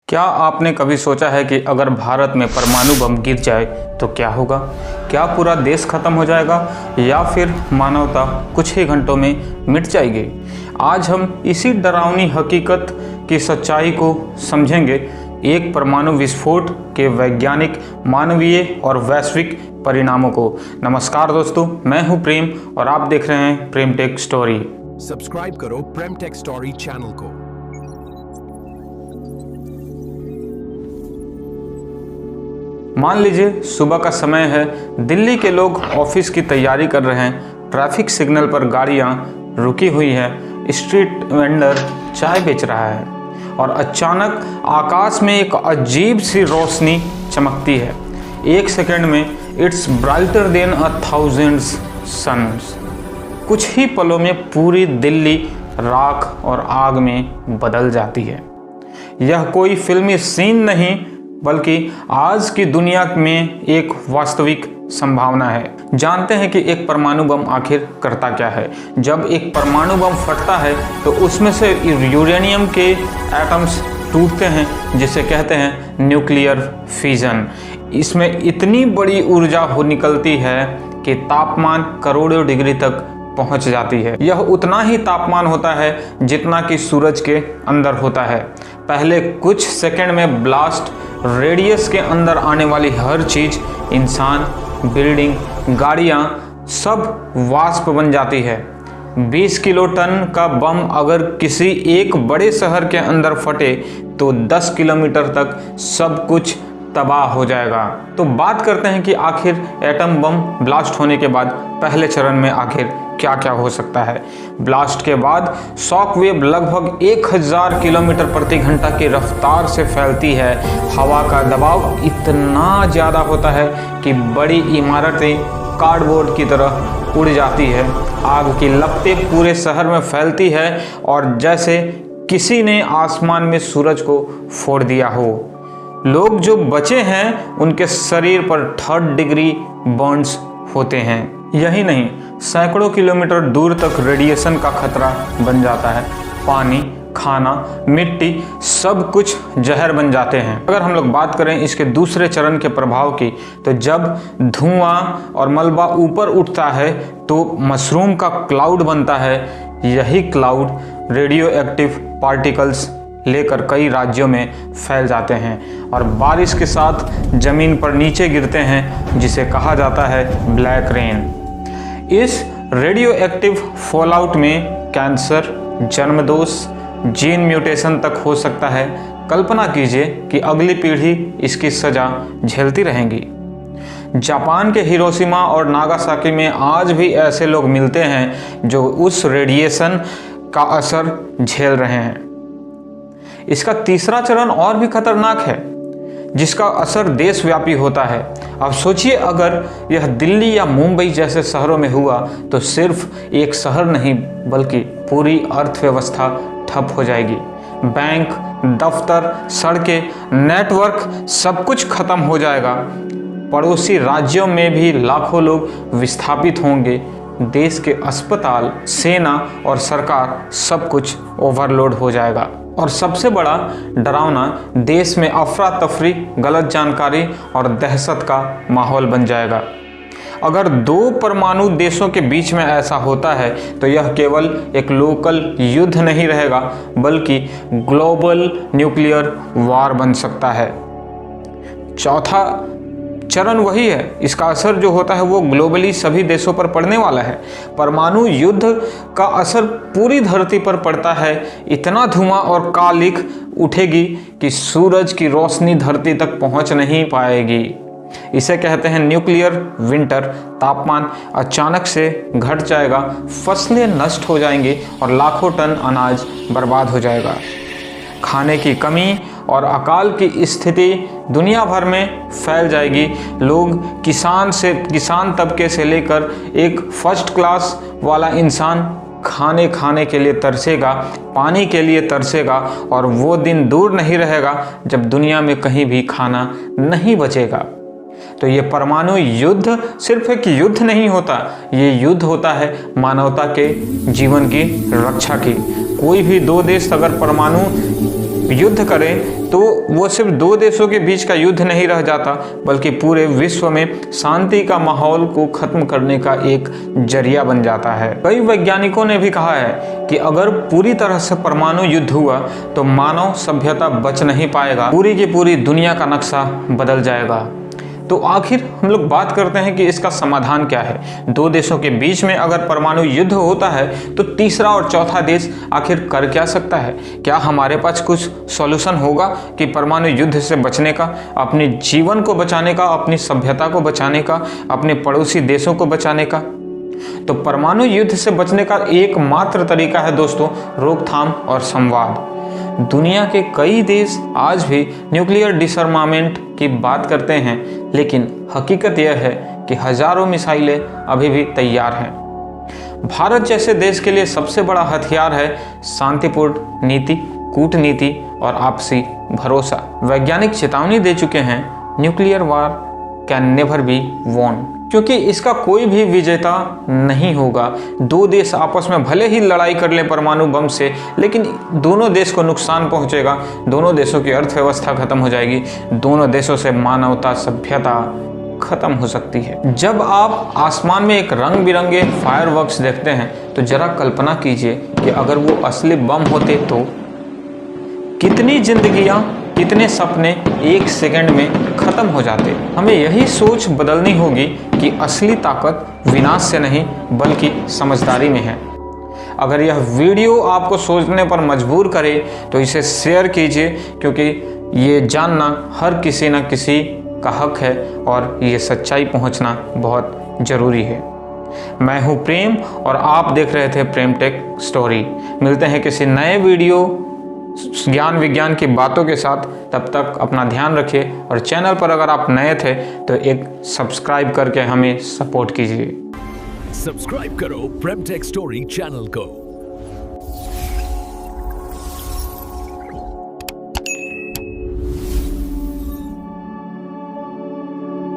क्या आपने कभी सोचा है कि अगर भारत में परमाणु बम गिर जाए तो क्या होगा? क्या पूरा देश खत्म हो जाएगा या फिर मानवता कुछ ही घंटों में मिट जाएगी? आज हम इसी डरावनी हकीकत की सच्चाई को समझेंगे, एक परमाणु विस्फोट के वैज्ञानिक, मानवीय और वैश्विक परिणामों को। नमस्कार दोस्तों, मैं हूं प्रेम और आप देख रहे हैं प्रेम टेक स्टोरी। सब्सक्राइब करो प्रेम टेक स्टोरी चैनल को। मान लीजिए सुबह का समय है, दिल्ली के लोग ऑफिस की तैयारी कर रहे हैं, ट्रैफिक सिग्नल पर गाड़ियां रुकी हुई हैं, स्ट्रीट वेंडर चाय बेच रहा है और अचानक आकाश में एक अजीब सी रोशनी चमकती है। एक सेकंड में इट्स ब्राइटर देन 1000 सन्स। कुछ ही पलों में पूरी दिल्ली राख और आग में बदल जाती है। यह कोई फिल्मी सीन नहीं बल्कि आज की दुनिया में एक वास्तविक संभावना है। जानते हैं कि एक परमाणु बम आखिर करता क्या है? जब एक परमाणु बम फटता है तो उसमें से यूरेनियम के एटम्स टूटते हैं, जिसे कहते हैं न्यूक्लियर फिजन। इसमें इतनी बड़ी ऊर्जा निकलती है कि तापमान करोड़ों डिग्री तक पहुंच जाती है। यह उतना ही तापमान होता है जितना कि सूरज के अंदर होता है। पहले कुछ सेकंड में ब्लास्ट रेडियस के अंदर आने वाली हर चीज, इंसान, बिल्डिंग, गाड़ियां, सब वाष्प बन जाती है। 20 किलो टन का बम अगर किसी एक बड़े शहर के अंदर फटे तो 10 किलोमीटर तक सब कुछ तबाह हो जाएगा। तो बात करते हैं कि आखिर एटम बम ब्लास्ट होने के बाद पहले चरण में आखिर क्या क्या हो सकता है। ब्लास्ट के बाद शॉक वेव लगभग 1000 किलोमीटर प्रति घंटा की रफ्तार से फैलती है। हवा का दबाव इतना ज़्यादा होता है कि बड़ी इमारतें कार्डबोर्ड की तरह उड़ जाती है। आग की लपटें पूरे शहर में फैलती है और जैसे किसी ने आसमान में सूरज को फोड़ दिया हो। लोग जो बचे हैं उनके शरीर पर 3rd डिग्री बर्न्स होते हैं। यही नहीं, सैकड़ों किलोमीटर दूर तक रेडिएशन का खतरा बन जाता है। पानी, खाना, मिट्टी, सब कुछ जहर बन जाते हैं। अगर हम लोग बात करें इसके दूसरे चरण के प्रभाव की, तो जब धुआं और मलबा ऊपर उठता है तो मशरूम का क्लाउड बनता है। यही क्लाउड रेडियो एक्टिव पार्टिकल्स लेकर कई राज्यों में फैल जाते हैं और बारिश के साथ जमीन पर नीचे गिरते हैं, जिसे कहा जाता है ब्लैक रेन। इस रेडियो एक्टिव फॉलआउट में कैंसर, जन्मदोष, जीन म्यूटेशन तक हो सकता है। कल्पना कीजिए कि अगली पीढ़ी इसकी सजा झेलती रहेगी। जापान के हिरोशिमा और नागासाकी में आज भी ऐसे लोग मिलते हैं जो उस रेडिएशन का असर झेल रहे हैं। इसका तीसरा चरण और भी खतरनाक है, जिसका असर देशव्यापी होता है। अब सोचिए, अगर यह दिल्ली या मुंबई जैसे शहरों में हुआ तो सिर्फ एक शहर नहीं बल्कि पूरी अर्थव्यवस्था ठप हो जाएगी। बैंक, दफ्तर, सड़कें, नेटवर्क, सब कुछ खत्म हो जाएगा। पड़ोसी राज्यों में भी लाखों लोग विस्थापित होंगे। देश के अस्पताल, सेना और सरकार, सब कुछ ओवरलोड हो जाएगा। और सबसे बड़ा डरावना, देश में अफरा तफरी, गलत जानकारी और दहशत का माहौल बन जाएगा। अगर 2 परमाणु देशों के बीच में ऐसा होता है तो यह केवल एक लोकल युद्ध नहीं रहेगा बल्कि ग्लोबल न्यूक्लियर वॉर बन सकता है। चौथा चरण वही है, इसका असर जो होता है वो ग्लोबली सभी देशों पर पड़ने वाला है। परमाणु युद्ध का असर पूरी धरती पर पड़ता है। इतना धुआं और कालिख उठेगी कि सूरज की रोशनी धरती तक पहुंच नहीं पाएगी। इसे कहते हैं न्यूक्लियर विंटर। तापमान अचानक से घट जाएगा, फसलें नष्ट हो जाएंगी और लाखों टन अनाज बर्बाद हो जाएगा। खाने की कमी और अकाल की स्थिति दुनिया भर में फैल जाएगी। लोग किसान तबके से लेकर एक फर्स्ट क्लास वाला इंसान खाने के लिए तरसेगा, पानी के लिए तरसेगा और वो दिन दूर नहीं रहेगा जब दुनिया में कहीं भी खाना नहीं बचेगा। तो ये परमाणु युद्ध सिर्फ एक युद्ध नहीं होता, ये युद्ध होता है मानवता के जीवन की रक्षा की। कोई भी 2 देश अगर परमाणु युद्ध करें तो वो सिर्फ दो देशों के बीच का युद्ध नहीं रह जाता, बल्कि पूरे विश्व में शांति का माहौल को खत्म करने का एक जरिया बन जाता है। कई वैज्ञानिकों ने भी कहा है कि अगर पूरी तरह से परमाणु युद्ध हुआ तो मानव सभ्यता बच नहीं पाएगा, पूरी की पूरी दुनिया का नक्शा बदल जाएगा। तो आखिर हम लोग बात करते हैं कि इसका समाधान क्या है। दो देशों के बीच में अगर परमाणु युद्ध होता है तो तीसरा और चौथा देश आखिर कर क्या सकता है? क्या हमारे पास कुछ सॉल्यूशन होगा कि परमाणु युद्ध से बचने का, अपने जीवन को बचाने का, अपनी सभ्यता को बचाने का, अपने पड़ोसी देशों को बचाने का? तो परमाणु युद्ध से बचने का एकमात्र तरीका है दोस्तों, रोकथाम और संवाद। दुनिया के कई देश आज भी न्यूक्लियर डिसarmament की बात करते हैं, लेकिन हकीकत यह है कि हजारों मिसाइलें अभी भी तैयार हैं। भारत जैसे देश के लिए सबसे बड़ा हथियार है शांतिपूर्ण नीति, कूटनीति और आपसी भरोसा। वैज्ञानिक चेतावनी दे चुके हैं, nuclear war can never be won, क्योंकि इसका कोई भी विजेता नहीं होगा। दो देश आपस में भले ही लड़ाई कर ले परमाणु बम से, लेकिन दोनों देश को नुकसान पहुंचेगा, दोनों देशों की अर्थव्यवस्था खत्म हो जाएगी, दोनों देशों से मानवता, सभ्यता खत्म हो सकती है। जब आप आसमान में एक रंग बिरंगे फायरवर्क्स देखते हैं तो जरा कल्पना कीजिए कि अगर वो असली बम होते तो कितनी जिंदगियां, कितने सपने एक सेकंड में खत्म हो जाते। हमें यही सोच बदलनी होगी कि असली ताकत विनाश से नहीं बल्कि समझदारी में है। अगर यह वीडियो आपको सोचने पर मजबूर करे तो इसे शेयर कीजिए, क्योंकि ये जानना हर किसी न किसी का हक है और ये सच्चाई पहुंचना बहुत ज़रूरी है। मैं हूं प्रेम और आप देख रहे थे प्रेम टेक स्टोरी। मिलते हैं किसी नए वीडियो ज्ञान विज्ञान की बातों के साथ। तब तक अपना ध्यान रखिए और चैनल पर अगर आप नए थे तो एक सब्सक्राइब करके हमें सपोर्ट कीजिए। सब्सक्राइब करो प्रेम टेक स्टोरी चैनल को।